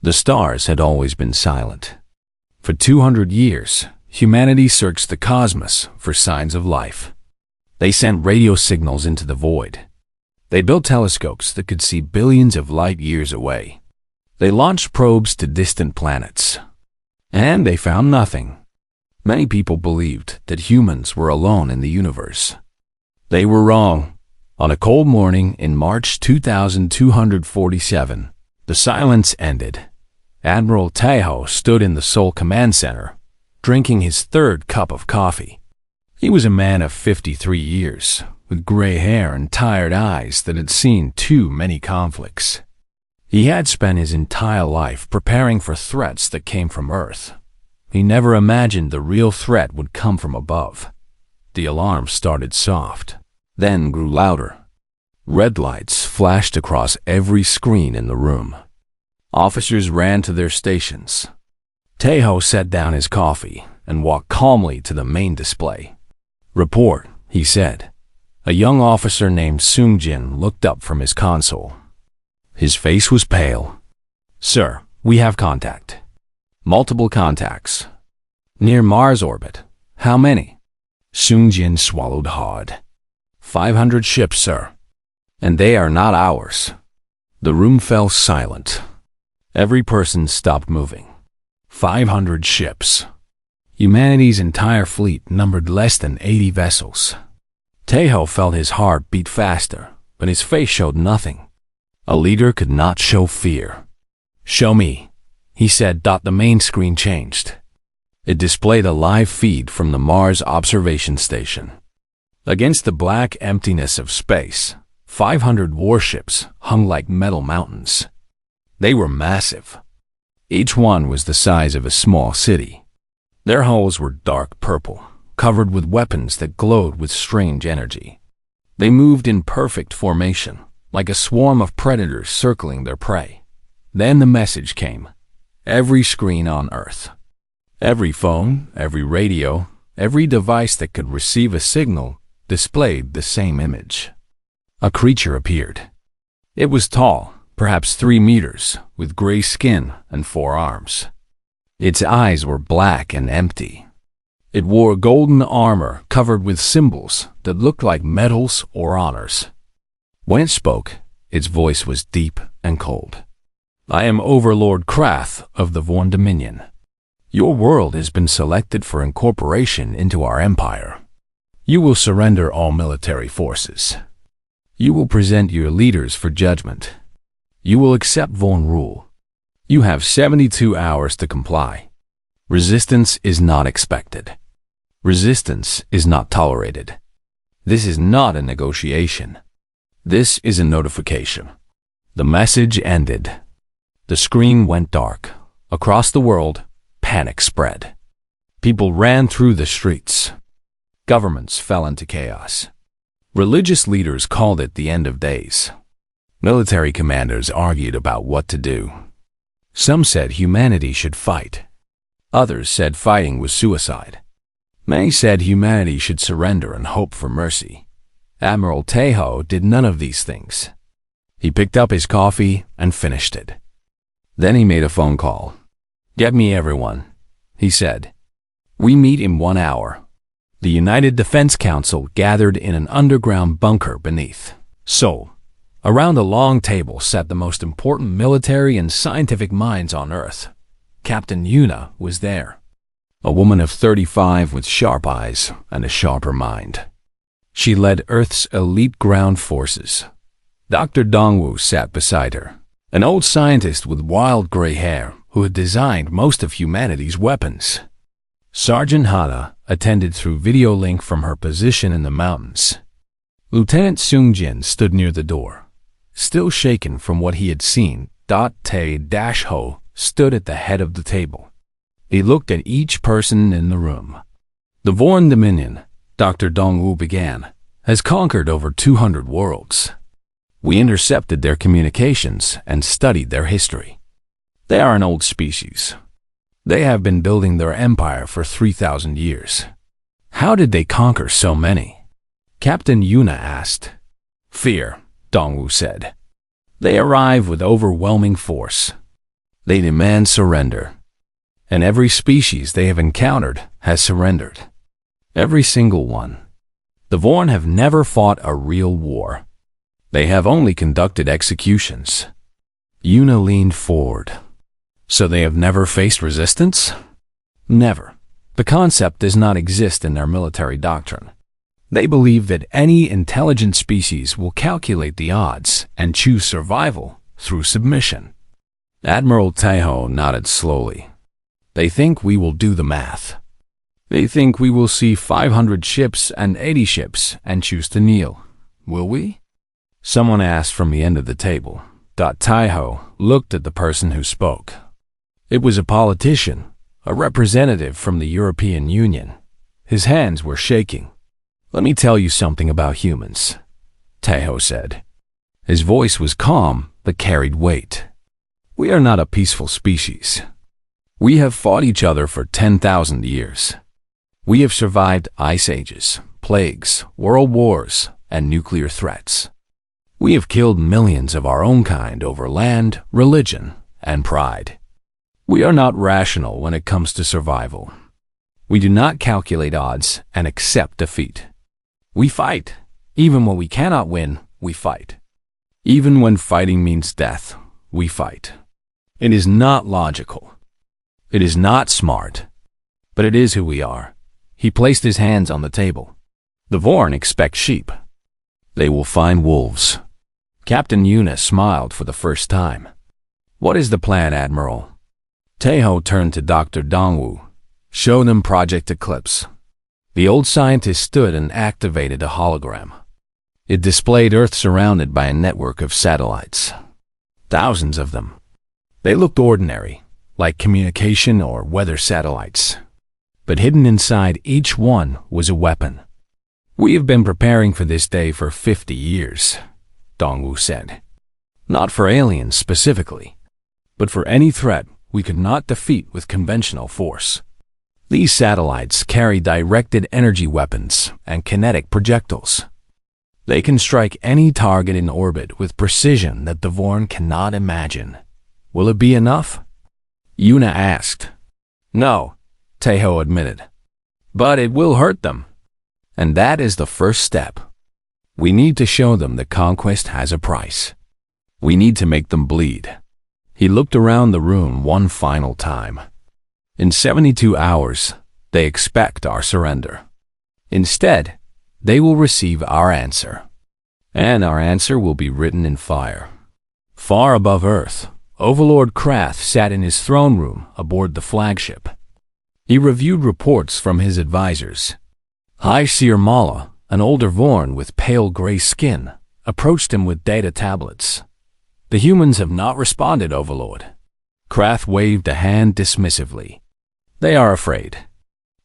The stars had always been silent. For 200 years, humanity searched the cosmos for signs of life. They sent radio signals into the void. They built telescopes that could see billions of light years away. They launched probes to distant planets. And they found nothing. Many people believed that humans were alone in the universe. They were wrong. On a cold morning in March 2247, the silence ended. Admiral Tahoe stood in the Seoul Command Center, drinking his third cup of coffee. He was a man of 53 years, with gray hair and tired eyes that had seen too many conflicts. He had spent his entire life preparing for threats that came from Earth. He never imagined the real threat would come from above. The alarm started soft, then grew louder. Red lights flashed across every screen in the room. Officers ran to their stations. Tahoe set down his coffee and walked calmly to the main display. "Report," he said. A young officer named Sung-jin looked up from his console. His face was pale. "Sir, we have contact." "Multiple contacts." "Near Mars orbit. How many?" Sung-jin swallowed hard. 500 ships, sir. And they are not ours." The room fell silent. Every person stopped moving. 500 ships. Humanity's entire fleet numbered less than 80 vessels. Tahoe felt his heart beat faster, but his face showed nothing. A leader could not show fear. "Show me," he said. The main screen changed. It displayed a live feed from the Mars observation station. Against the black emptiness of space, 500 warships hung like metal mountains. They were massive. Each one was the size of a small city. Their hulls were dark purple, covered with weapons that glowed with strange energy. They moved in perfect formation, like a swarm of predators circling their prey. Then the message came. Every screen on Earth, every phone, every radio, every device that could receive a signal displayed the same image. A creature appeared. It was tall, perhaps 3 meters, with gray skin and 4 arms. Its eyes were black and empty. It wore golden armor covered with symbols that looked like medals or honors. When it spoke, its voice was deep and cold. "I am Overlord Krath of the Vorn Dominion. Your world has been selected for incorporation into our empire. You will surrender all military forces. You will present your leaders for judgment. You will accept Vorn rule. You have 72 hours to comply. Resistance is not expected. Resistance is not tolerated. This is not a negotiation. This is a notification." The message ended. The screen went dark. Across the world, panic spread. People ran through the streets. Governments fell into chaos. Religious leaders called it the end of days. Military commanders argued about what to do. Some said humanity should fight. Others said fighting was suicide. Many said humanity should surrender and hope for mercy. Admiral Tahoe did none of these things. He picked up his coffee and finished it. Then he made a phone call. "Get me everyone," he said. "We meet in 1 hour." The United Defense Council gathered in an underground bunker beneath Seoul. Around a long table sat the most important military and scientific minds on Earth. Captain Yuna was there, a woman of 35 with sharp eyes and a sharper mind. She led Earth's elite ground forces. Dr. Dongwu sat beside her, an old scientist with wild gray hair who had designed most of humanity's weapons. Sergeant Hana attended through video link from her position in the mountains. Lieutenant Sung-jin stood near the door. Still shaken from what he had seen, Tae-ho stood at the head of the table. He looked at each person in the room. "The Vorn Dominion," Dr. Dongwu began, "has conquered over 200 worlds. We intercepted their communications and studied their history. They are an old species. They have been building their empire for 3,000 years. How did they conquer so many?" Captain Yuna asked. "Fear," Dongwu said. "They arrive with overwhelming force. They demand surrender. And every species they have encountered has surrendered. Every single one. The Vorn have never fought a real war. They have only conducted executions. Una leaned forward. So they have never faced resistance? Never. The concept does not exist in their military doctrine. They believe that any intelligent species will calculate the odds and choose survival through submission. Admiral Taeho nodded slowly. They think we will do the math. They think we will see 500 ships and 80 ships and choose to kneel. Will we? Someone asked from the end of the table. Taeho looked at the person who spoke. It was a politician, a representative from the European Union. His hands were shaking. Let me tell you something about humans, Taeho said. His voice was calm but carried weight. We are not a peaceful species. We have fought each other for 10,000 years. We have survived ice ages, plagues, world wars, and nuclear threats. We have killed millions of our own kind over land, religion, and pride. We are not rational when it comes to survival. We do not calculate odds and accept defeat. We fight. Even when we cannot win, we fight. Even when fighting means death, we fight. It is not logical. It is not smart. But it is who we are. He placed his hands on the table. The Vorn expect sheep. They will find wolves. Captain Una smiled for the first time. What is the plan, Admiral? Taeho turned to Dr. Dongwu. Show them Project Eclipse. The old scientist stood and activated a hologram. It displayed Earth surrounded by a network of satellites. Thousands of them. They looked ordinary, like communication or weather satellites. But hidden inside each one was a weapon. We have been preparing for this day for 50 years, Dongwu said. Not for aliens specifically, but for any threat we could not defeat with conventional force. These satellites carry directed energy weapons and kinetic projectiles. They can strike any target in orbit with precision that the Vorn cannot imagine. Will it be enough? Una asked. No, Taeho admitted. But it will hurt them. And that is the first step. We need to show them that conquest has a price. We need to make them bleed. He looked around the room one final time. In 72 hours, they expect our surrender. Instead, they will receive our answer. And our answer will be written in fire. Far above Earth, Overlord Krath sat in his throne room aboard the flagship. He reviewed reports from his advisors. High Seer Mala, an older Vorn with pale gray skin, approached him with data tablets. The humans have not responded, Overlord. Krath waved a hand dismissively. They are afraid.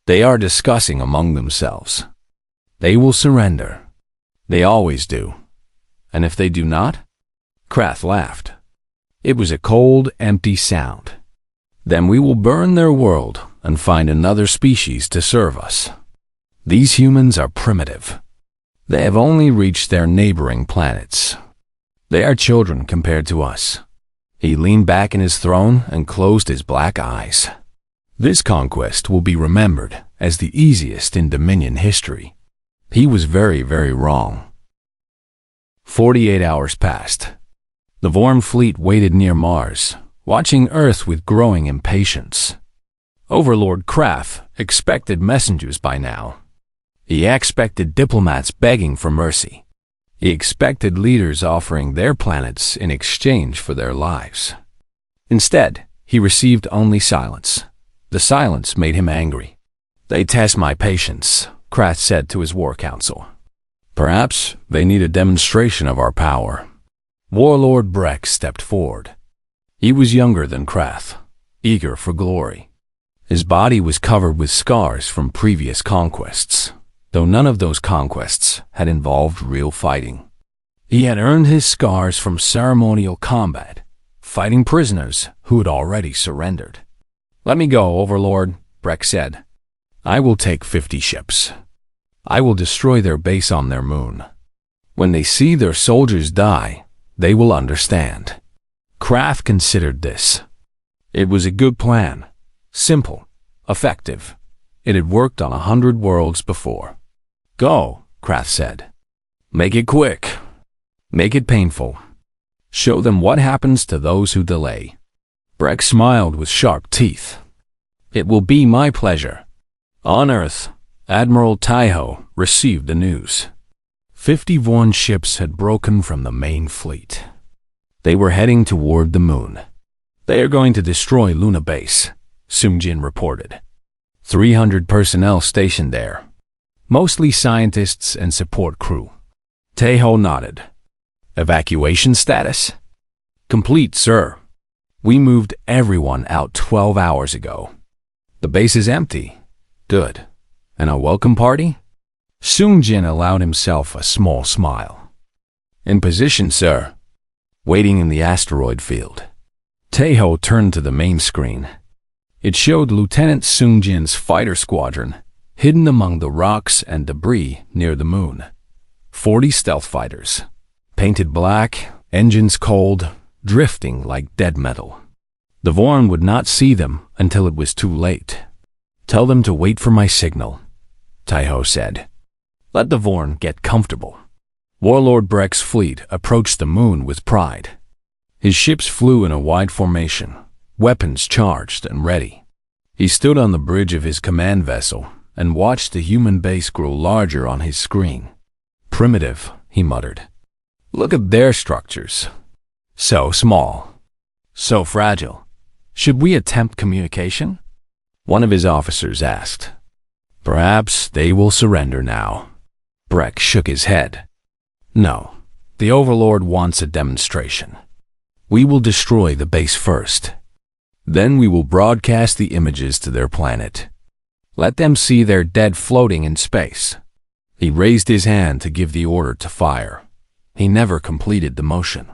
They are discussing among themselves. They will surrender. They always do. And if they do not? Krath laughed. It was a cold, empty sound. Then we will burn their world and find another species to serve us. These humans are primitive. They have only reached their neighboring planets. They are children compared to us. He leaned back in his throne and closed his black eyes. This conquest will be remembered as the easiest in Dominion history. He was very, very wrong. 48 hours passed. The Vorn fleet waited near Mars, watching Earth with growing impatience. Overlord Krath expected messengers by now. He expected diplomats begging for mercy. He expected leaders offering their planets in exchange for their lives. Instead, he received only silence. The silence made him angry. They test my patience, Krath said to his war council. Perhaps they need a demonstration of our power. Warlord Breck stepped forward. He was younger than Krath, eager for glory. His body was covered with scars from previous conquests, though none of those conquests had involved real fighting. He had earned his scars from ceremonial combat, fighting prisoners who had already surrendered. Let me go, Overlord, Breck said. I will take 50 ships. I will destroy their base on their moon. When they see their soldiers die, they will understand. Krath considered this. It was a good plan. Simple. Effective. It had worked on 100 worlds before. Go, Krath said. Make it quick. Make it painful. Show them what happens to those who delay. Breck smiled with sharp teeth. It will be my pleasure. On Earth, Admiral Taiho received the news. 50 Vorn ships had broken from the main fleet. They were heading toward the moon. They are going to destroy Luna Base, Sungjin reported. 300 personnel stationed there, mostly scientists and support crew. Taiho nodded. Evacuation status? Complete, sir. We moved everyone out 12 hours ago. The base is empty. Good. And a welcome party? Sungjin allowed himself a small smile. In position, sir. Waiting in the asteroid field. Taiho turned to the main screen. It showed Lieutenant Sungjin's fighter squadron, hidden among the rocks and debris near the moon. 40 stealth fighters. Painted black, engines cold, drifting like dead metal. The Vorn would not see them until it was too late. Tell them to wait for my signal, Taiho said. Let the Vorn get comfortable. Warlord Breck's fleet approached the moon with pride. His ships flew in a wide formation, weapons charged and ready. He stood on the bridge of his command vessel and watched the human base grow larger on his screen. Primitive, he muttered. Look at their structures. So small. So fragile. Should we attempt communication? One of his officers asked. Perhaps they will surrender now. Breck shook his head. No, the Overlord wants a demonstration. We will destroy the base first. Then we will broadcast the images to their planet. Let them see their dead floating in space. He raised his hand to give the order to fire. He never completed the motion.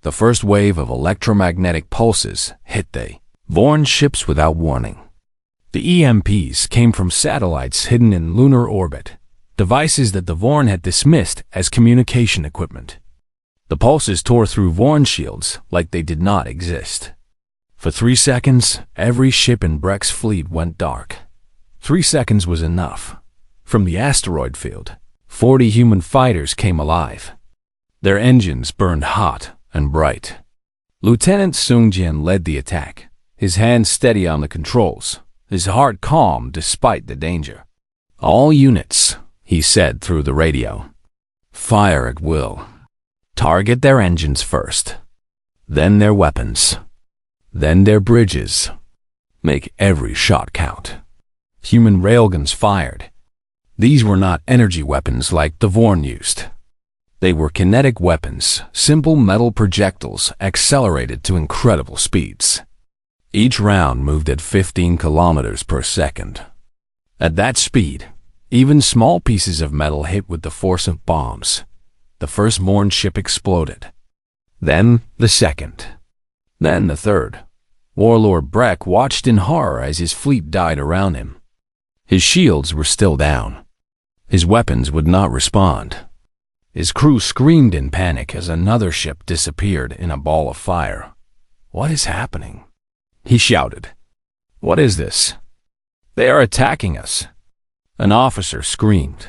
The first wave of electromagnetic pulses hit the Vorn ships without warning. The EMPs came from satellites hidden in lunar orbit, devices that the Vorn had dismissed as communication equipment. The pulses tore through Vorn shields like they did not exist. For 3 seconds, every ship in Breck's fleet went dark. 3 seconds was enough. From the asteroid field, 40 human fighters came alive. Their engines burned hot and bright. Lieutenant Sungjin led the attack, his hands steady on the controls, his heart calm despite the danger. All units, he said through the radio. Fire at will. Target their engines first. Then their weapons. Then their bridges. Make every shot count. Human railguns fired. These were not energy weapons like the Vorn used. They were kinetic weapons, simple metal projectiles accelerated to incredible speeds. Each round moved at 15 kilometers per second. At that speed, even small pieces of metal hit with the force of bombs. The first Vorn ship exploded. Then the second. Then the third. Warlord Breck watched in horror as his fleet died around him. His shields were still down. His weapons would not respond. His crew screamed in panic as another ship disappeared in a ball of fire. What is happening? He shouted. What is this? They are attacking us. An officer screamed.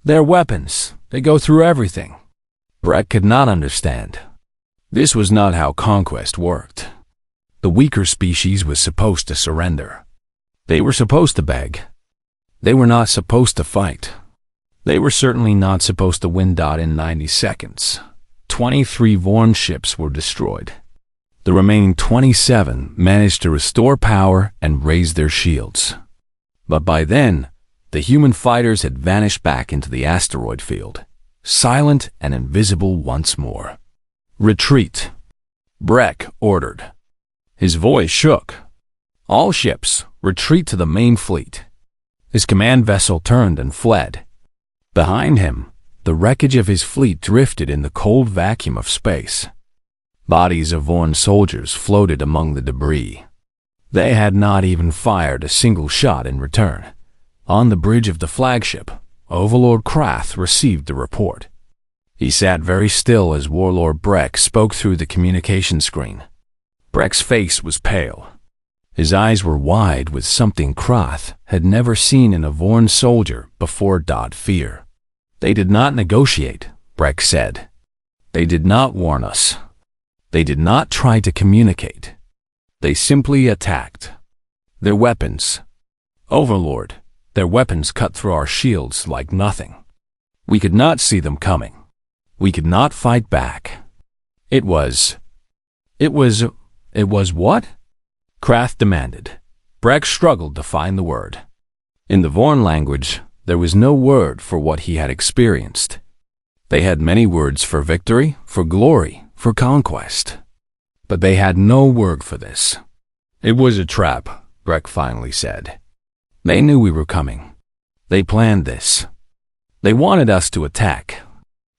Their weapons, they go through everything. Breck could not understand. This was not how conquest worked. The weaker species was supposed to surrender. They were supposed to beg. They were not supposed to fight. They were certainly not supposed to win. In 90 seconds, 23 Vorn ships were destroyed. The remaining 27 managed to restore power and raise their shields. But by then, the human fighters had vanished back into the asteroid field, silent and invisible once more. Retreat, Breck ordered. His voice shook. All ships, retreat to the main fleet. His command vessel turned and fled. Behind him, the wreckage of his fleet drifted in the cold vacuum of space. Bodies of Vorn soldiers floated among the debris. They had not even fired a single shot in return. On the bridge of the flagship, Overlord Krath received the report. He sat very still as Warlord Breck spoke through the communication screen. Breck's face was pale. His eyes were wide with something Krath had never seen in a Vorn soldier before. Fear. They did not negotiate, Breck said. They did not warn us. They did not try to communicate. They simply attacked. Their weapons. Overlord, their weapons cut through our shields like nothing. We could not see them coming. We could not fight back. It was what? Krath demanded. Breck struggled to find the word. In the Vorn language, there was no word for what he had experienced. They had many words for victory, for glory, for conquest. But they had no word for this. It was a trap, Breck finally said. They knew we were coming. They planned this. They wanted us to attack.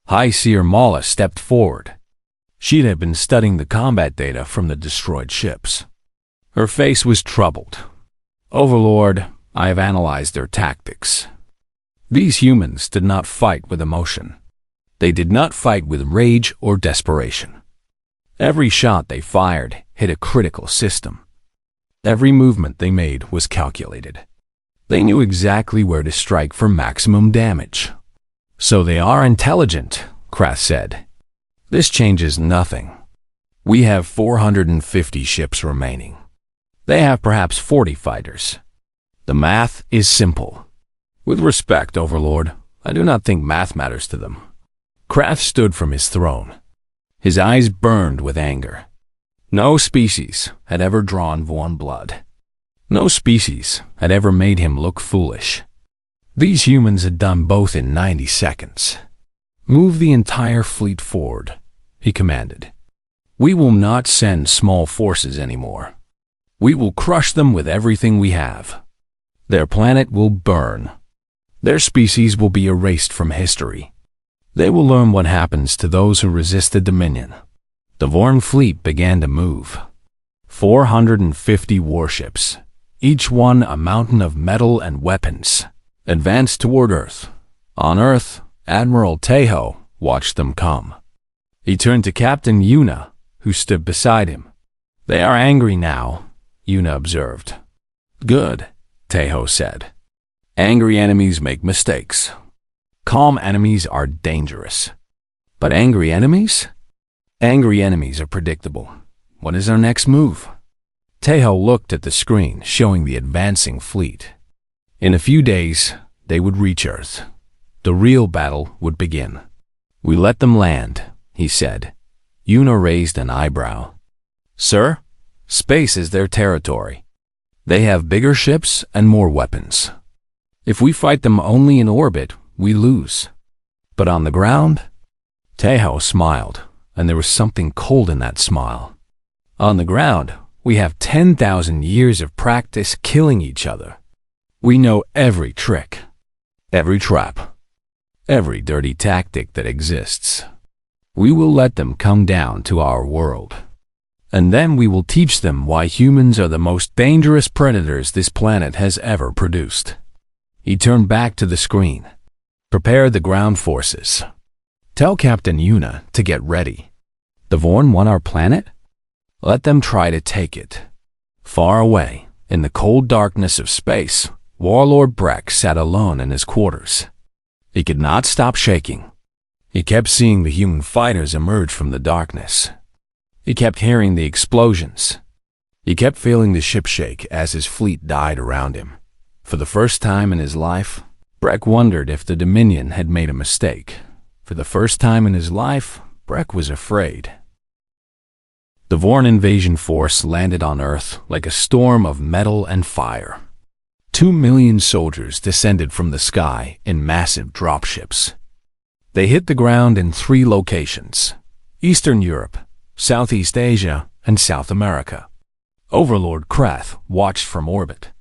High Seer Mala stepped forward. She had been studying the combat data from the destroyed ships. Her face was troubled. Overlord, I have analyzed their tactics. These humans did not fight with emotion. They did not fight with rage or desperation. Every shot they fired hit a critical system. Every movement they made was calculated. They knew exactly where to strike for maximum damage. So they are intelligent, Krath said. This changes nothing. We have 450 ships remaining. They have perhaps 40 fighters. The math is simple. With respect, Overlord, I do not think math matters to them. Krath stood from his throne. His eyes burned with anger. No species had ever drawn Vorn blood. No species had ever made him look foolish. These humans had done both in 90 seconds. Move the entire fleet forward, he commanded. We will not send small forces anymore. We will crush them with everything we have. Their planet will burn. Their species will be erased from history. They will learn what happens to those who resist the Dominion. The Vorn fleet began to move. 450 warships, each one a mountain of metal and weapons, advanced toward Earth. On Earth, Admiral Tejo watched them come. He turned to Captain Yuna, who stood beside him. They are angry now, Yuna observed. Good, Tejo said. Angry enemies make mistakes. Calm enemies are dangerous. But angry enemies? Angry enemies are predictable. What is our next move? Tejo looked at the screen showing the advancing fleet. In a few days, they would reach Earth. The real battle would begin. We let them land, he said. Yuna raised an eyebrow. Sir, space is their territory. They have bigger ships and more weapons. If we fight them only in orbit, we lose. But on the ground? Tejo smiled, and there was something cold in that smile. On the ground, we have 10,000 years of practice killing each other. We know every trick, every trap, every dirty tactic that exists. We will let them come down to our world. And then we will teach them why humans are the most dangerous predators this planet has ever produced. He turned back to the screen. Prepare the ground forces. Tell Captain Yuna to get ready. The Vorn want our planet? Let them try to take it. Far away, in the cold darkness of space, Warlord Breck sat alone in his quarters. He could not stop shaking. He kept seeing the human fighters emerge from the darkness. He kept hearing the explosions. He kept feeling the ship shake as his fleet died around him. For the first time in his life, Breck wondered if the Dominion had made a mistake. For the first time in his life, Breck was afraid. The Vorn invasion force landed on Earth like a storm of metal and fire. 2 million soldiers descended from the sky in massive dropships. They hit the ground in 3 locations: Eastern Europe, Southeast Asia, and South America. Overlord Krath watched from orbit,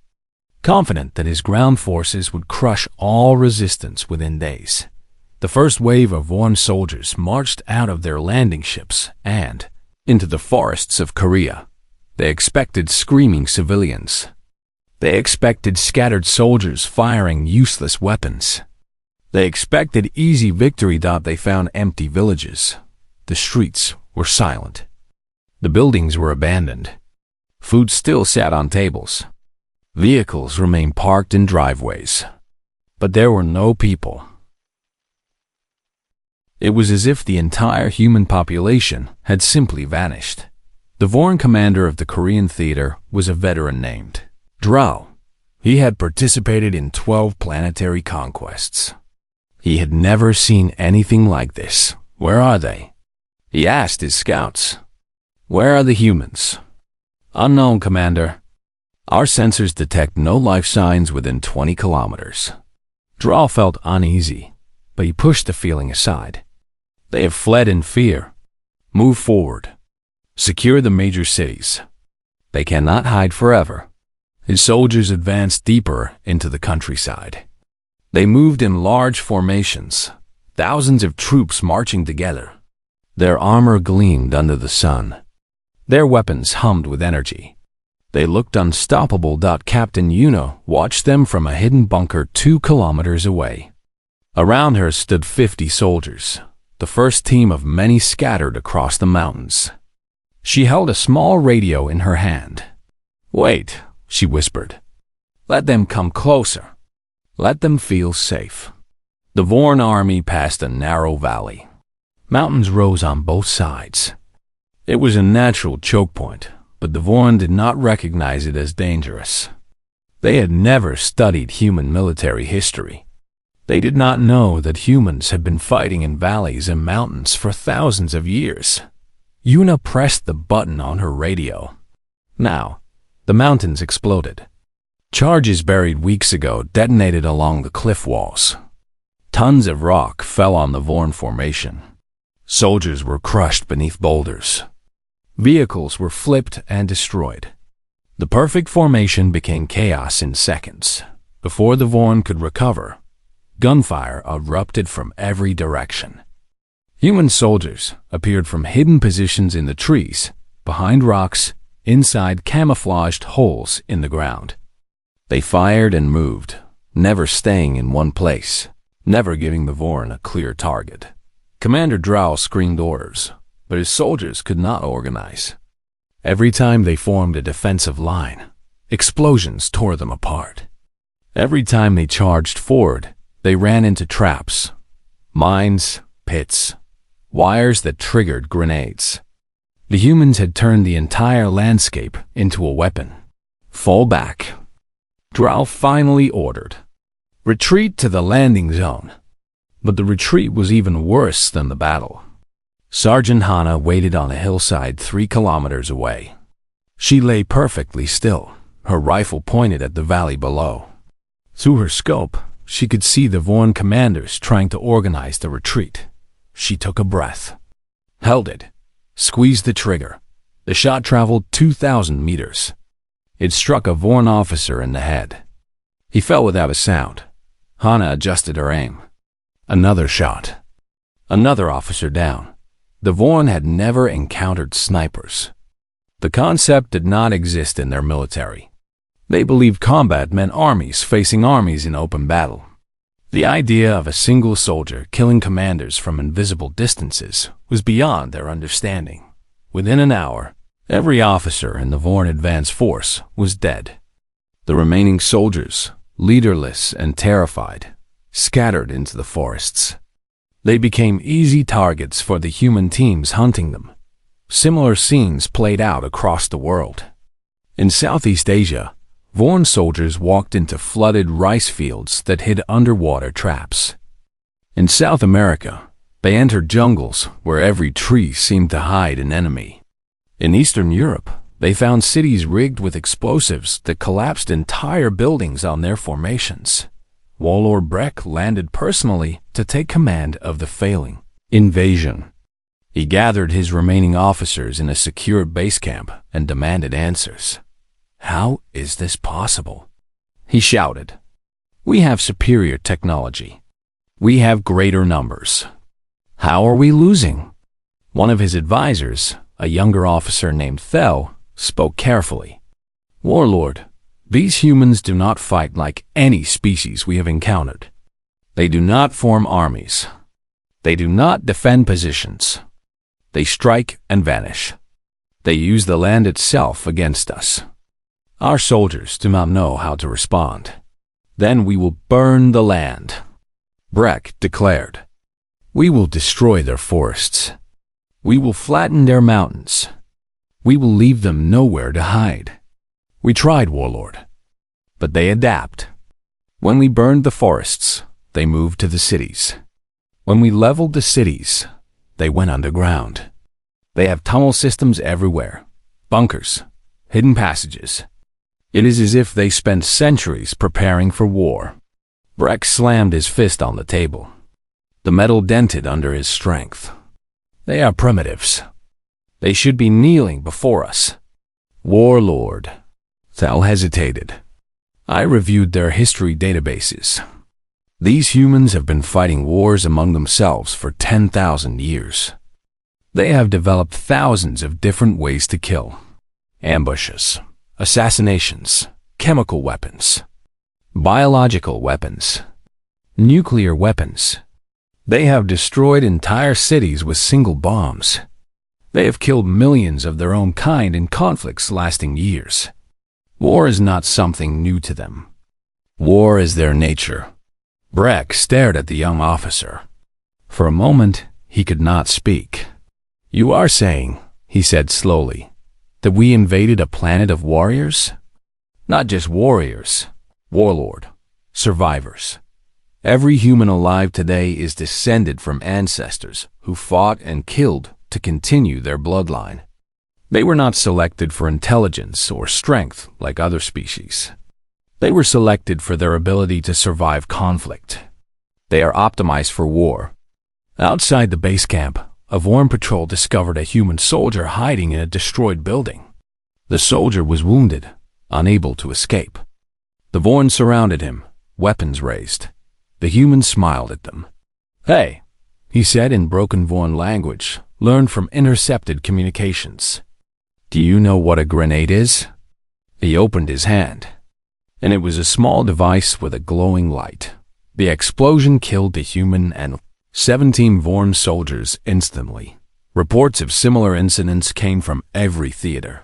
confident that his ground forces would crush all resistance within days. The first wave of Vorn soldiers marched out of their landing ships and into the forests of Korea. They expected screaming civilians. They expected scattered soldiers firing useless weapons. They expected easy victory. They found empty villages. The streets were silent. The buildings were abandoned. Food still sat on tables. Vehicles remained parked in driveways. But there were no people. It was as if the entire human population had simply vanished. The Vorn commander of the Korean theater was a veteran named Drao. He had participated in 12 planetary conquests. He had never seen anything like this. Where are they? He asked his scouts. Where are the humans? Unknown, Commander. Our sensors detect no life signs within 20 kilometers. Drao felt uneasy, but he pushed the feeling aside. They have fled in fear. Move forward. Secure the major cities. They cannot hide forever. His soldiers advanced deeper into the countryside. They moved in large formations, thousands of troops marching together. Their armor gleamed under the sun. Their weapons hummed with energy. They looked unstoppable. Captain Yuna watched them from a hidden bunker 2 kilometers away. Around her stood 50 soldiers, the first team of many scattered across the mountains. She held a small radio in her hand. Wait, she whispered. Let them come closer. Let them feel safe. The Vorn army passed a narrow valley. Mountains rose on both sides. It was a natural choke point, but the Vorn did not recognize it as dangerous. They had never studied human military history. They did not know that humans had been fighting in valleys and mountains for thousands of years. Yuna pressed the button on her radio. Now, the mountains exploded. Charges buried weeks ago detonated along the cliff walls. Tons of rock fell on the Vorn formation. Soldiers were crushed beneath boulders. Vehicles were flipped and destroyed. The perfect formation became chaos in seconds. Before the Vorn could recover, gunfire erupted from every direction. Human soldiers appeared from hidden positions in the trees, behind rocks, inside camouflaged holes in the ground. They fired and moved, never staying in one place, never giving the Vorn a clear target. Commander Drao screamed orders, but his soldiers could not organize. Every time they formed a defensive line, explosions tore them apart. Every time they charged forward, they ran into traps, mines, pits, wires that triggered grenades. The humans had turned the entire landscape into a weapon. Fall back. Drao finally ordered. Retreat to the landing zone. But the retreat was even worse than the battle. Sergeant Hana waited on a hillside 3 kilometers away. She lay perfectly still, her rifle pointed at the valley below. Through her scope, she could see the Vorn commanders trying to organize the retreat. She took a breath, held it, squeezed the trigger. The shot traveled 2,000 meters. It struck a Vorn officer in the head. He fell without a sound. Hana adjusted her aim. Another shot. Another officer down. The Vorn had never encountered snipers. The concept did not exist in their military. They believed combat meant armies facing armies in open battle. The idea of a single soldier killing commanders from invisible distances was beyond their understanding. Within an hour, every officer in the Vorn advance force was dead. The remaining soldiers, leaderless and terrified, scattered into the forests. They became easy targets for the human teams hunting them. Similar scenes played out across the world. In Southeast Asia, Vorn soldiers walked into flooded rice fields that hid underwater traps. In South America, they entered jungles where every tree seemed to hide an enemy. In Eastern Europe, they found cities rigged with explosives that collapsed entire buildings on their formations. Warlord Breck landed personally to take command of the failing invasion. He gathered his remaining officers in a secured base camp and demanded answers. How is this possible? He shouted. We have superior technology. We have greater numbers. How are we losing? One of his advisors, a younger officer named Thel, spoke carefully. Warlord, these humans do not fight like any species we have encountered. They do not form armies. They do not defend positions. They strike and vanish. They use the land itself against us. Our soldiers do not know how to respond. Then we will burn the land, Breck declared. We will destroy their forests. We will flatten their mountains. We will leave them nowhere to hide. We tried, Warlord, but they adapt. When we burned the forests, they moved to the cities. When we leveled the cities, they went underground. They have tunnel systems everywhere, bunkers, hidden passages. It is as if they spent centuries preparing for war. Breck slammed his fist on the table. The metal dented under his strength. They are primitives. They should be kneeling before us. Warlord. Thal hesitated. I reviewed their history databases. These humans have been fighting wars among themselves for 10,000 years. They have developed thousands of different ways to kill. Ambushes, assassinations, chemical weapons, biological weapons, nuclear weapons. They have destroyed entire cities with single bombs. They have killed millions of their own kind in conflicts lasting years. War is not something new to them. War is their nature. Breck stared at the young officer. For a moment, he could not speak. You are saying, he said slowly, that we invaded a planet of warriors? Not just warriors, warlord, survivors. Every human alive today is descended from ancestors who fought and killed to continue their bloodline. They were not selected for intelligence or strength like other species. They were selected for their ability to survive conflict. They are optimized for war. Outside the base camp, a Vorn patrol discovered a human soldier hiding in a destroyed building. The soldier was wounded, unable to escape. The Vorn surrounded him, weapons raised. The human smiled at them. Hey, he said in broken Vorn language, learned from intercepted communications. Do you know what a grenade is? He opened his hand, and it was a small device with a glowing light. The explosion killed the human and 17 Vorn soldiers instantly. Reports of similar incidents came from every theater.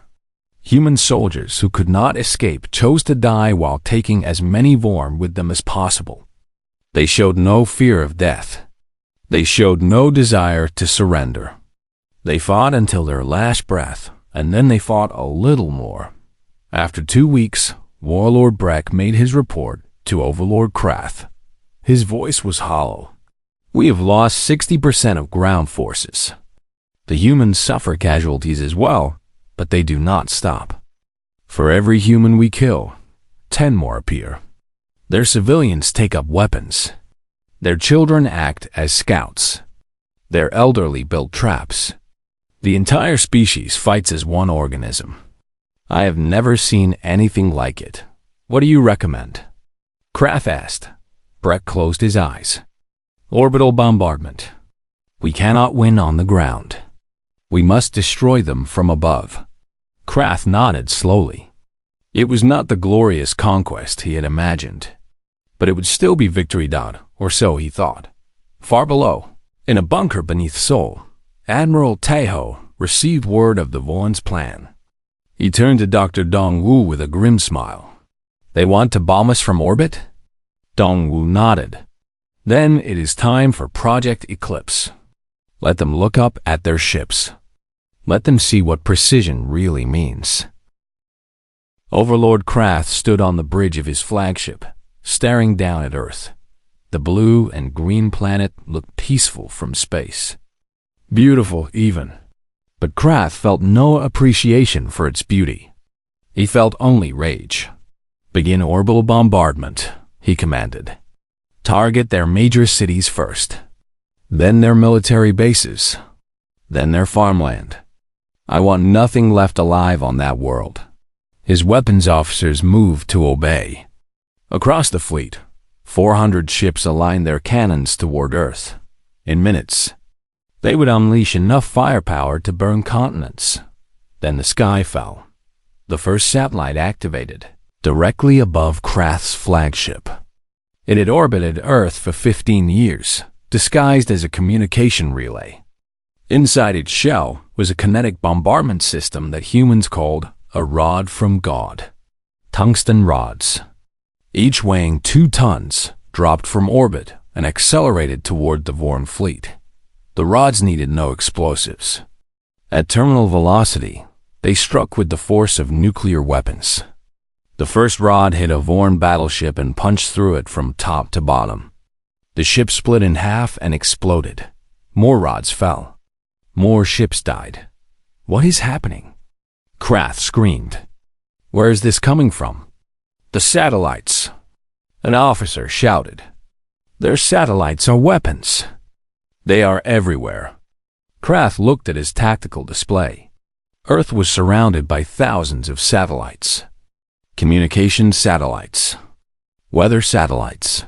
Human soldiers who could not escape chose to die while taking as many Vorn with them as possible. They showed no fear of death. They showed no desire to surrender. They fought until their last breath, and then they fought a little more. After 2 weeks, Warlord Breck made his report to Overlord Krath. His voice was hollow. We have lost 60% of ground forces. The humans suffer casualties as well, but they do not stop. For every human we kill, 10 more appear. Their civilians take up weapons. Their children act as scouts. Their elderly build traps. The entire species fights as one organism. I have never seen anything like it. What do you recommend? Krath asked. Breck closed his eyes. Orbital bombardment. We cannot win on the ground. We must destroy them from above. Krath nodded slowly. It was not the glorious conquest he had imagined, but it would still be victory done, or so he thought. Far below, in a bunker beneath Seoul, Admiral Taeho received word of the Vorn's plan. He turned to Dr. Dong-Wu with a grim smile. They want to bomb us from orbit? Dong-Wu nodded. Then it is time for Project Eclipse. Let them look up at their ships. Let them see what precision really means. Overlord Krath stood on the bridge of his flagship, staring down at Earth. The blue and green planet looked peaceful from space. Beautiful even. But Krath felt no appreciation for its beauty. He felt only rage. Begin orbital bombardment, he commanded. Target their major cities first. Then their military bases. Then their farmland. I want nothing left alive on that world. His weapons officers moved to obey. Across the fleet, 400 ships aligned their cannons toward Earth. In minutes, they would unleash enough firepower to burn continents. Then the sky fell. The first satellite activated, directly above Krath's flagship. It had orbited Earth for 15 years, disguised as a communication relay. Inside its shell was a kinetic bombardment system that humans called a rod from God. Tungsten rods, each weighing 2 tons, dropped from orbit and accelerated toward the Vorn fleet. The rods needed no explosives. At terminal velocity, they struck with the force of nuclear weapons. The first rod hit a Vorn battleship and punched through it from top to bottom. The ship split in half and exploded. More rods fell. More ships died. What is happening? Krath screamed. Where is this coming from? The satellites. An officer shouted. Their satellites are weapons. They are everywhere. Krath looked at his tactical display. Earth was surrounded by thousands of satellites. Communication satellites. Weather satellites.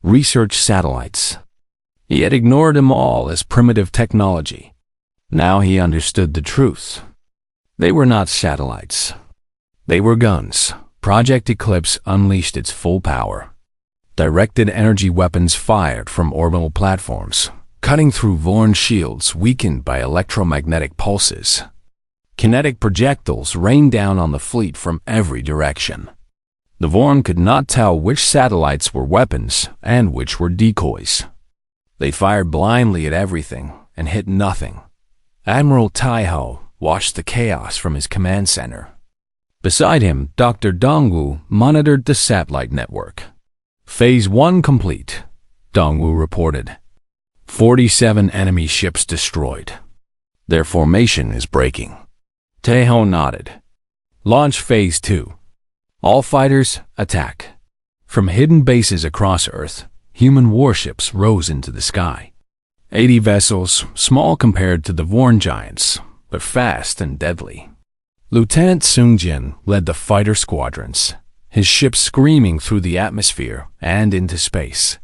Research satellites. He had ignored them all as primitive technology. Now he understood the truth. They were not satellites. They were guns. Project Eclipse unleashed its full power. Directed energy weapons fired from orbital platforms, cutting through Vorn shields weakened by electromagnetic pulses. Kinetic projectiles rained down on the fleet from every direction. The Vorn could not tell which satellites were weapons and which were decoys. They fired blindly at everything and hit nothing. Admiral Taiho watched the chaos from his command center. Beside him, Dr. Dongwu monitored the satellite network. Phase 1 complete, Dongwu reported. 47 enemy ships destroyed. Their formation is breaking. Taiho nodded. Launch Phase 2. All fighters, attack. From hidden bases across Earth, human warships rose into the sky. 80 vessels, small compared to the Vorn giants, but fast and deadly. Lieutenant Sungjin led the fighter squadrons, his ships screaming through the atmosphere and into space.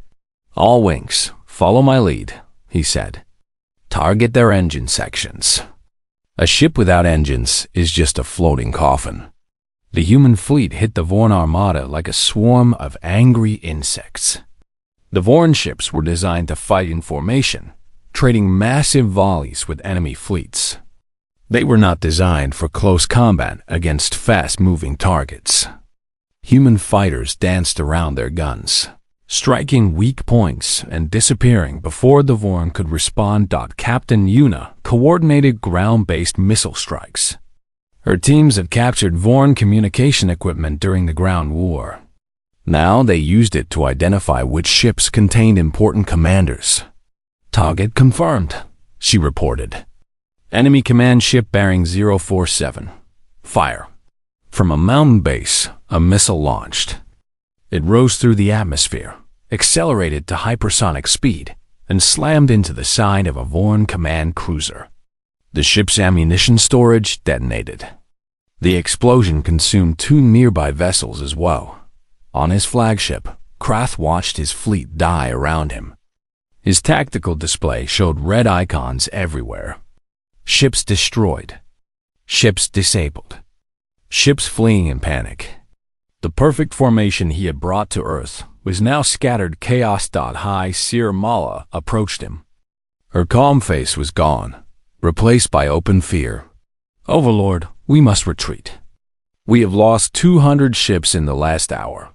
All wings, follow my lead, he said. Target their engine sections. A ship without engines is just a floating coffin. The human fleet hit the Vorn armada like a swarm of angry insects. The Vorn ships were designed to fight in formation, trading massive volleys with enemy fleets. They were not designed for close combat against fast-moving targets. Human fighters danced around their guns, striking weak points and disappearing before the Vorn could respond. Captain Yuna coordinated ground-based missile strikes. Her teams had captured Vorn communication equipment during the ground war. Now they used it to identify which ships contained important commanders. Target confirmed, she reported. Enemy command ship bearing 047. Fire. From a mountain base, a missile launched. It rose through the atmosphere, accelerated to hypersonic speed, and slammed into the side of a Vorn command cruiser. The ship's ammunition storage detonated. The explosion consumed 2 nearby vessels as well. On his flagship, Krath watched his fleet die around him. His tactical display showed red icons everywhere. Ships destroyed. Ships disabled. Ships fleeing in panic. The perfect formation he had brought to Earth was now scattered chaos. High Seer Mala approached him. Her calm face was gone, replaced by open fear. Overlord, we must retreat. We have lost 200 ships in the last hour.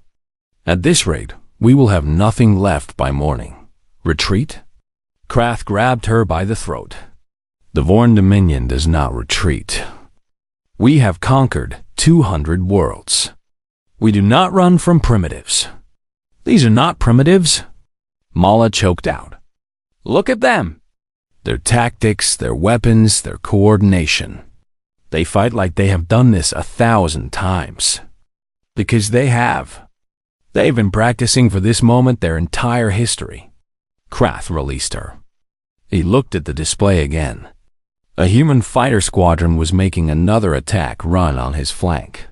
At this rate, we will have nothing left by morning. Retreat? Krath grabbed her by the throat. The Vorn Dominion does not retreat. We have conquered 200 worlds. We do not run from primitives. These are not primitives. Mala choked out. Look at them. Their tactics, their weapons, their coordination. They fight like they have done this 1,000 times. Because they have. They've been practicing for this moment their entire history. Krath released her. He looked at the display again. A human fighter squadron was making another attack run on his flank.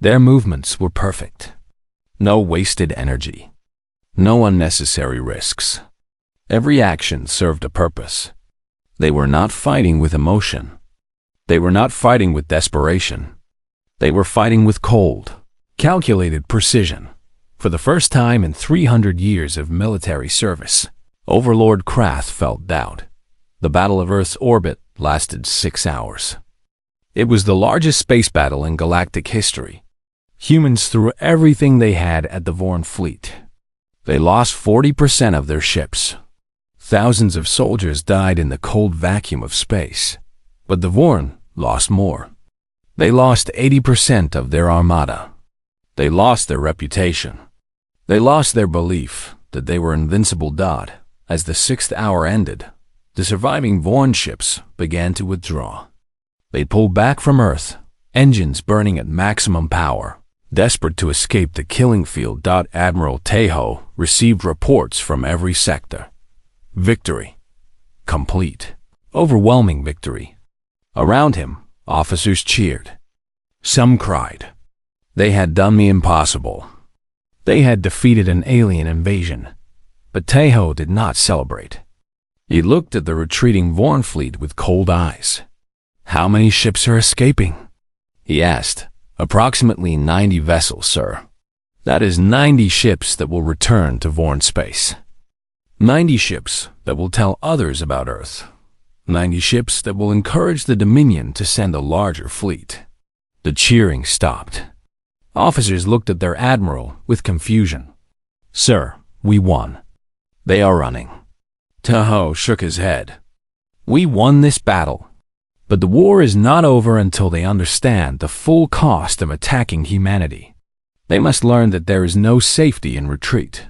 Their movements were perfect. No wasted energy. No unnecessary risks. Every action served a purpose. They were not fighting with emotion. They were not fighting with desperation. They were fighting with cold, calculated precision. For the first time in 300 years of military service, Overlord Krath felt doubt. The Battle of Earth's orbit lasted 6 hours. It was the largest space battle in galactic history. Humans threw everything they had at the Vorn fleet. They lost 40% of their ships. Thousands of soldiers died in the cold vacuum of space. But the Vorn lost more. They lost 80% of their armada. They lost their reputation. They lost their belief that they were invincible. As the 6th hour ended, the surviving Vorn ships began to withdraw. They pulled back from Earth, engines burning at maximum power. Desperate to escape the killing field, Admiral Tejo received reports from every sector. Victory. Complete. Overwhelming victory. Around him, officers cheered. Some cried. They had done the impossible. They had defeated an alien invasion. But Tejo did not celebrate. He looked at the retreating Vorn fleet with cold eyes. "How many ships are escaping?" he asked. "Approximately 90 vessels, sir. That is 90 ships that will return to Vorn space. 90 ships that will tell others about Earth. 90 ships that will encourage the Dominion to send a larger fleet." The cheering stopped. Officers looked at their admiral with confusion. "Sir, we won." "They are running." Tejo shook his head. "We won this battle. But the war is not over until they understand the full cost of attacking humanity. They must learn that there is no safety in retreat.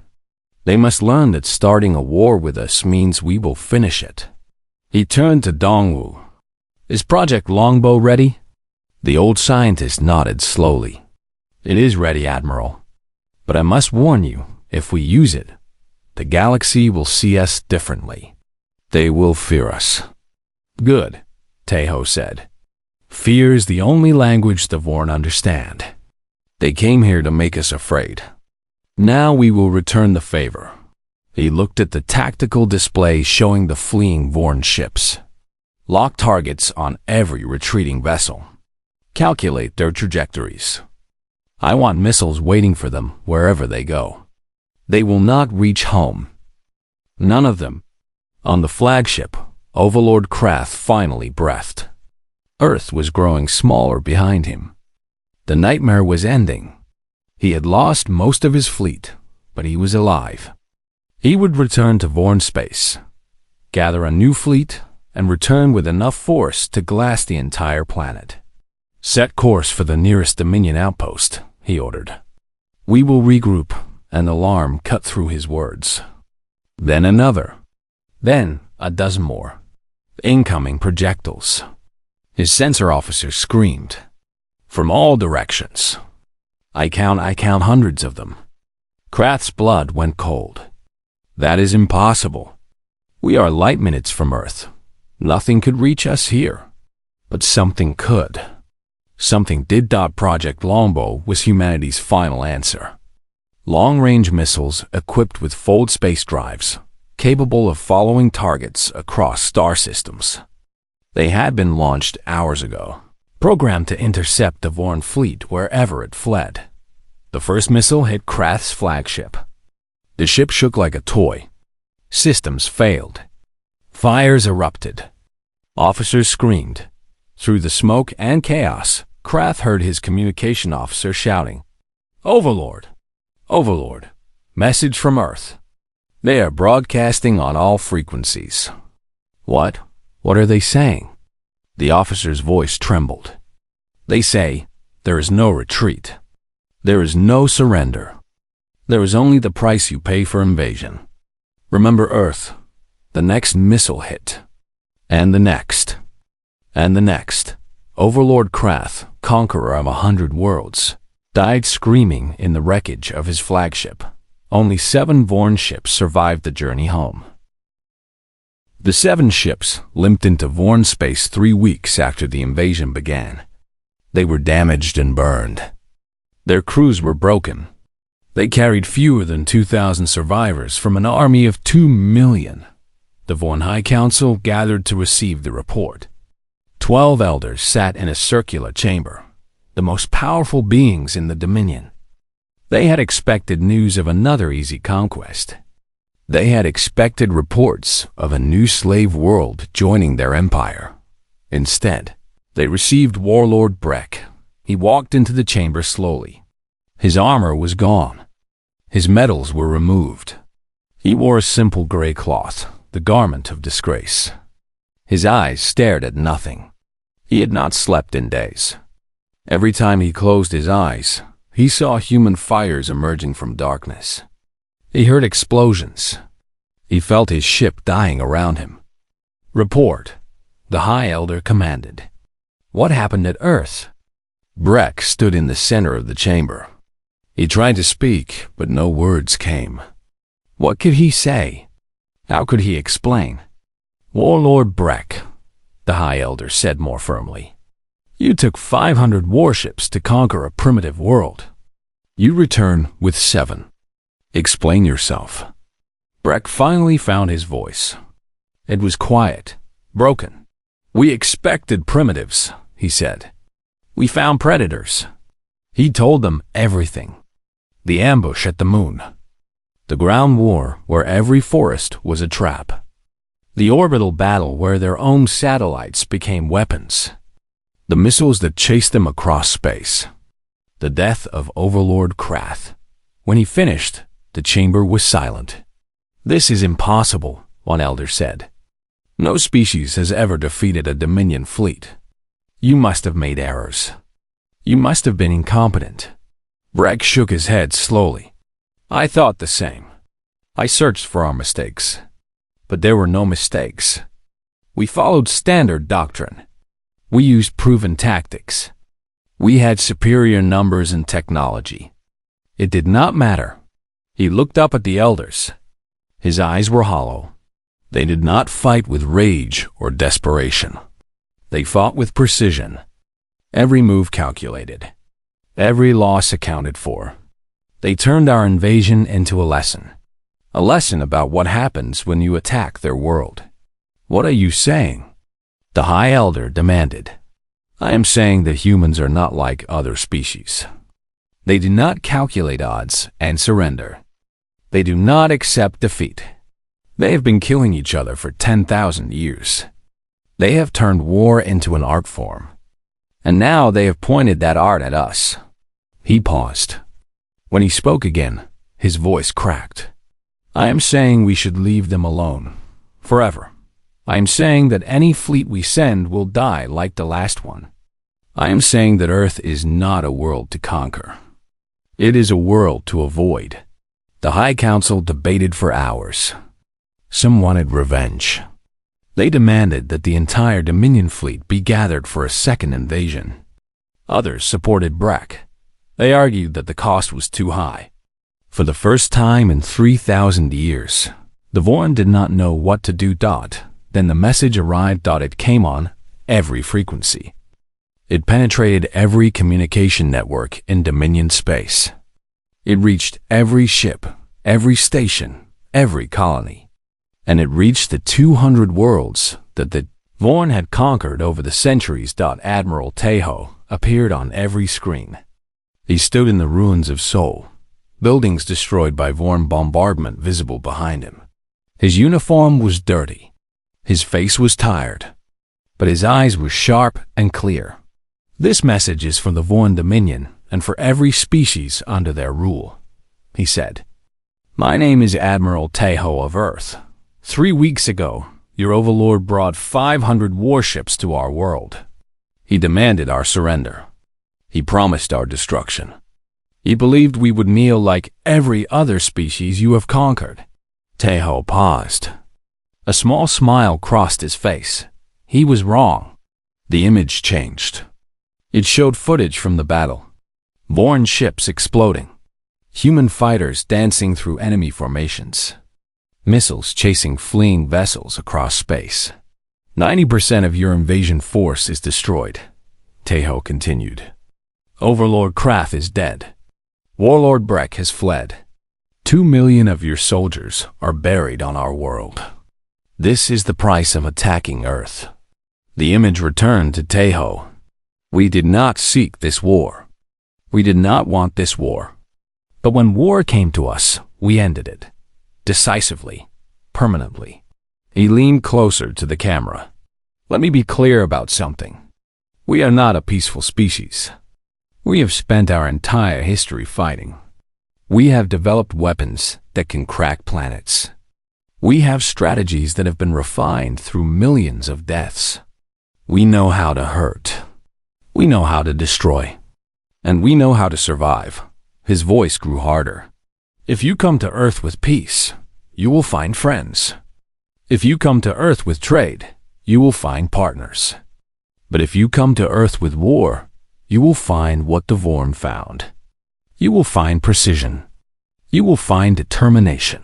They must learn that starting a war with us means we will finish it." He turned to Dongwu. "Is Project Longbow ready?" The old scientist nodded slowly. "It is ready, Admiral. But I must warn you, if we use it, the galaxy will see us differently. They will fear us." "Good," Tejo said. "Fear is the only language the Vorn understand. They came here to make us afraid. Now we will return the favor." He looked at the tactical display showing the fleeing Vorn ships. "Lock targets on every retreating vessel. Calculate their trajectories. I want missiles waiting for them wherever they go. They will not reach home. None of them." On the flagship, Overlord Krath finally breathed. Earth was growing smaller behind him. The nightmare was ending. He had lost most of his fleet, but he was alive. He would return to Vorn space, gather a new fleet, and return with enough force to glass the entire planet. "Set course for the nearest Dominion outpost," he ordered. "We will regroup." An alarm cut through his words. Then another. Then a dozen more. Incoming projectiles. His sensor officer screamed. From all directions. I count hundreds of them. Krath's blood went cold. "That is impossible. We are light minutes from Earth. Nothing could reach us here. But something could. Something did. Project Longbow was humanity's final answer. Long-range missiles equipped with fold space drives, capable of following targets across star systems. They had been launched hours ago, programmed to intercept the Vorn fleet wherever it fled. The first missile hit Krath's flagship. The ship shook like a toy. Systems failed. Fires erupted. Officers screamed. Through the smoke and chaos, Krath heard his communication officer shouting, "Overlord! Overlord! Message from Earth. They are broadcasting on all frequencies." "What? What are they saying?" The officer's voice trembled. "They say, there is no retreat. There is no surrender. There is only the price you pay for invasion. Remember Earth." The next missile hit. And the next. And the next. Overlord Krath, conqueror of 100 worlds, died screaming in the wreckage of his flagship. Only 7 Vorn ships survived the journey home. The 7 ships limped into Vorn space 3 weeks after the invasion began. They were damaged and burned. Their crews were broken. They carried fewer than 2,000 survivors from an army of 2 million. The Vorn High Council gathered to receive the report. 12 elders sat in a circular chamber, the most powerful beings in the Dominion. They had expected news of another easy conquest. They had expected reports of a new slave world joining their empire. Instead, they received Warlord Breck. He walked into the chamber slowly. His armor was gone. His medals were removed. He wore a simple gray cloth, the garment of disgrace. His eyes stared at nothing. He had not slept in days. Every time he closed his eyes, he saw human fires emerging from darkness. He heard explosions. He felt his ship dying around him. "Report," the High Elder commanded. "What happened at Earth?" Breck stood in the center of the chamber. He tried to speak, but no words came. What could he say? How could he explain? "Warlord Breck," the High Elder said more firmly. "You took 500 warships to conquer a primitive world. You return with 7. Explain yourself." Breck finally found his voice. It was quiet, broken. "We expected primitives," he said. "We found predators." He told them everything. The ambush at the moon. The ground war where every forest was a trap. The orbital battle where their own satellites became weapons. The missiles that chased them across space. The death of Overlord Krath. When he finished, the chamber was silent. "This is impossible," one elder said. "No species has ever defeated a Dominion fleet. You must have made errors. You must have been incompetent." Breck shook his head slowly. "I thought the same. I searched for our mistakes. But there were no mistakes. We followed standard doctrine. We used proven tactics. We had superior numbers and technology. It did not matter." He looked up at the elders. His eyes were hollow. They did not fight with rage or desperation. They fought with precision. Every move calculated. Every loss accounted for. They turned our invasion into a lesson. A lesson about what happens when you attack their world. "What are you saying?" the High Elder demanded. "I am saying that humans are not like other species. They do not calculate odds and surrender. They do not accept defeat. They have been killing each other for 10,000 years. They have turned war into an art form. And now they have pointed that art at us." He paused. When he spoke again, his voice cracked. "I am saying we should leave them alone. Forever. I am saying that any fleet we send will die like the last one. I am saying that Earth is not a world to conquer. It is a world to avoid." The High Council debated for hours. Some wanted revenge. They demanded that the entire Dominion fleet be gathered for a second invasion. Others supported Breck. They argued that the cost was too high. For the first time in 3,000 years, the Vorn did not know what to do. Then the message arrived. It came on every frequency. It penetrated every communication network in Dominion space. It reached every ship, every station, every colony. And it reached the 200 worlds that the Vorn had conquered over the centuries. Admiral Teho appeared on every screen. He stood in the ruins of Seoul, buildings destroyed by Vorn bombardment visible behind him. His uniform was dirty. His face was tired, but his eyes were sharp and clear. "This message is for the Vorn Dominion and for every species under their rule," he said. "My name is Admiral Teho of Earth. 3 weeks ago, your overlord brought 500 warships to our world. He demanded our surrender. He promised our destruction. He believed we would kneel like every other species you have conquered." Teho paused. A small smile crossed his face. He was wrong. The image changed. It showed footage from the battle. Vorn ships exploding. Human fighters dancing through enemy formations. Missiles chasing fleeing vessels across space. 90% of your invasion force is destroyed," Teho continued. "Overlord Krath is dead. Warlord Breck has fled. 2 million of your soldiers are buried on our world. This is the price of attacking Earth." The image returned to Teho. "We did not seek this war. We did not want this war. But when war came to us, we ended it. decisively, permanently. He leaned closer to the camera. Let me be clear about something. We are not a peaceful species. We have spent our entire history fighting. We have developed weapons that can crack planets. We have strategies that have been refined through millions of deaths. We know how to hurt. We know how to destroy. And we know how to survive. His voice grew harder. If you come to Earth with peace, you will find friends. If you come to Earth with trade, you will find partners. But if you come to Earth with war, you will find what the Vorn found. You will find precision. You will find determination.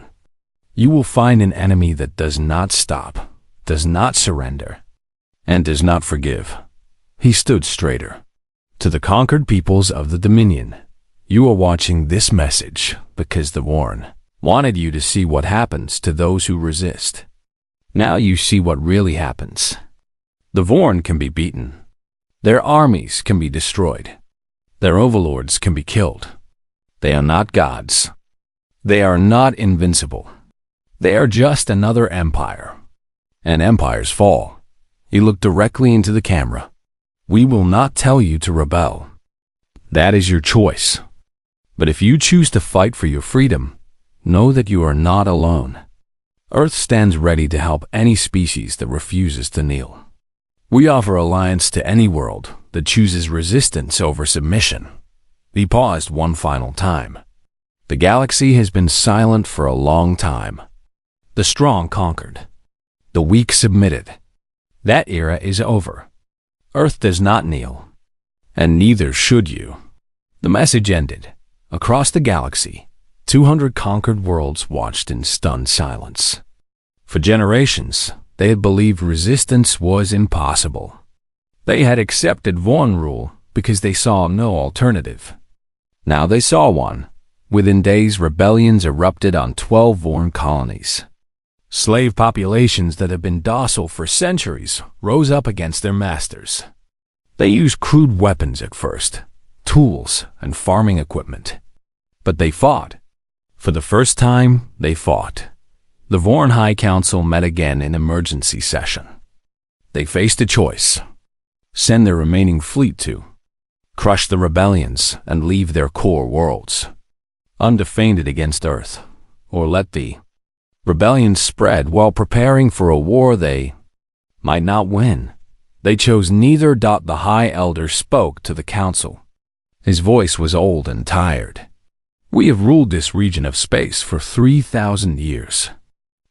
You will find an enemy that does not stop, does not surrender, and does not forgive. He stood straighter. To the conquered peoples of the Dominion, you are watching this message because the Vorn wanted you to see what happens to those who resist. Now you see what really happens. The Vorn can be beaten. Their armies can be destroyed. Their overlords can be killed. They are not gods. They are not invincible. They are just another empire. And empires fall. He looked directly into the camera. We will not tell you to rebel. That is your choice. But if you choose to fight for your freedom, know that you are not alone. Earth stands ready to help any species that refuses to kneel. We offer alliance to any world that chooses resistance over submission. He paused one final time. The galaxy has been silent for a long time. The strong conquered. The weak submitted. That era is over. Earth does not kneel. And neither should you. The message ended. Across the galaxy, 200 conquered worlds watched in stunned silence. For generations, they had believed resistance was impossible. They had accepted Vorn rule because they saw no alternative. Now they saw one. Within days, rebellions erupted on 12 Vorn colonies. Slave populations that had been docile for centuries rose up against their masters. They used crude weapons at first, tools and farming equipment. But they fought. For the first time, they fought. The Vorn High Council met again in emergency session. They faced a choice. Send their remaining fleet to crush the rebellions and leave their core worlds undefended against Earth, or let the rebellions spread while preparing for a war they might not win. They chose neither. The High Elder spoke to the council. His voice was old and tired. We have ruled this region of space for 3,000 years.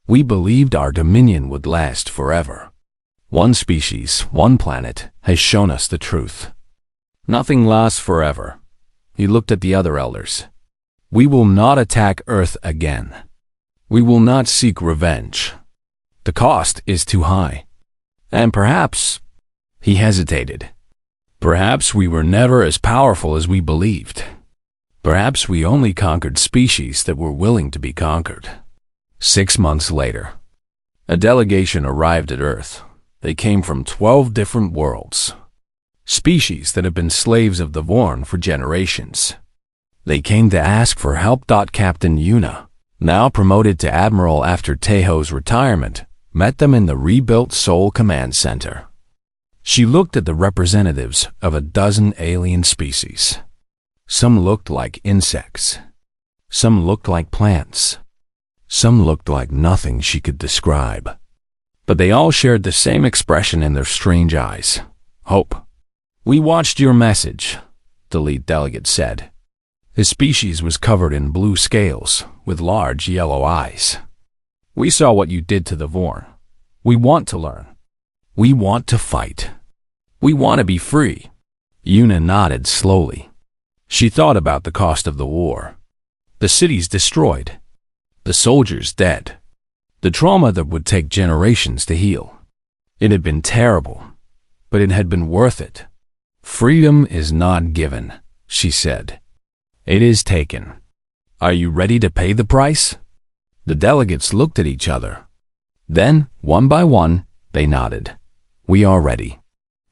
We believed our dominion would last forever. One species, one planet, has shown us the truth. Nothing lasts forever. He looked at the other elders. We will not attack Earth again. We will not seek revenge. The cost is too high. And perhaps, he hesitated. Perhaps we were never as powerful as we believed. Perhaps we only conquered species that were willing to be conquered. 6 months later, a delegation arrived at Earth. They came from 12 different worlds. Species that have been slaves of the Vorn for generations. They came to ask for help. Captain Yuna, now promoted to Admiral after Teho's retirement, met them in the rebuilt Sol Command Center. She looked at the representatives of a dozen alien species. Some looked like insects. Some looked like plants. Some looked like nothing she could describe. But they all shared the same expression in their strange eyes. Hope. We watched your message, the lead delegate said. His species was covered in blue scales with large yellow eyes. We saw what you did to the Vorn. We want to learn. We want to fight. We want to be free. Yuna nodded slowly. She thought about the cost of the war. The cities destroyed. The soldiers dead. The trauma that would take generations to heal. It had been terrible, but it had been worth it. Freedom is not given, she said. It is taken. Are you ready to pay the price? The delegates looked at each other. Then, one by one, they nodded. We are ready.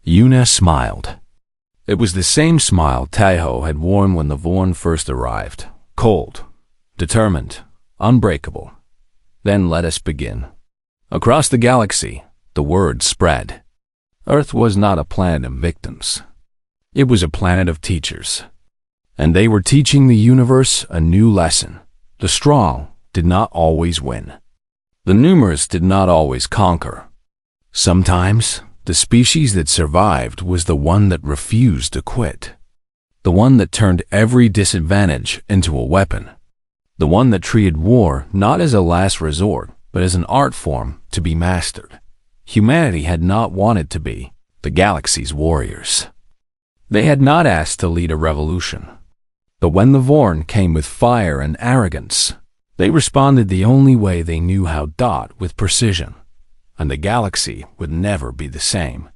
Yuna smiled. It was the same smile Teho had worn when the Vorn first arrived. Cold, determined, unbreakable. Then let us begin. Across the galaxy, the word spread. Earth was not a planet of victims. It was a planet of teachers. And they were teaching the universe a new lesson. The strong did not always win. The numerous did not always conquer. Sometimes, the species that survived was the one that refused to quit. The one that turned every disadvantage into a weapon. The one that treated war not as a last resort, but as an art form to be mastered. Humanity had not wanted to be the galaxy's warriors. They had not asked to lead a revolution. But when the Vorn came with fire and arrogance, they responded the only way they knew how, with precision. And the galaxy would never be the same.